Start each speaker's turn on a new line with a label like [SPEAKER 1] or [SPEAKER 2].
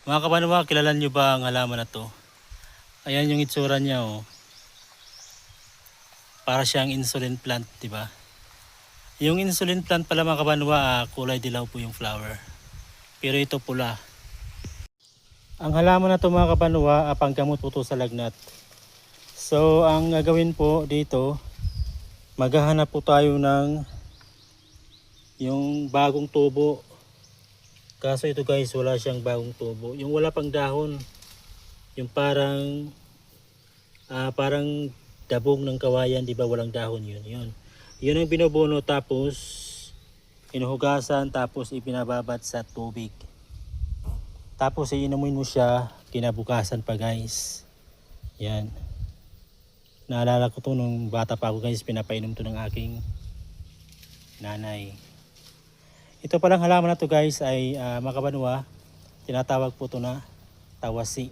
[SPEAKER 1] Mga kabanwa, kilala nyo ba ang halaman na to? Ayan yung itsura niya, oh. Para siyang insulin plant, di ba? Yung insulin plant pala mga kabanwa, kulay dilaw po yung flower. Pero ito pula. Ang halaman na to mga kabanwa, panggamot po to sa lagnat. So ang gagawin po dito, maghahanap po tayo ng yung bagong tubo. Kaso ito guys, wala siyang bagong tubo. Yung wala pang dahon, yung parang dabong ng kawayan, di ba, walang dahon yun. Yun ang binobono, tapos inuhugasan, tapos ipinababat sa tubig. Tapos iinumin mo siya kinabukasan pa guys. Yan. Naalala ko to nung bata pa ako guys, pinapainom to ng aking nanay. Ito palang halaman na to guys ay mga kabanwa, tinatawag po to na tawasi.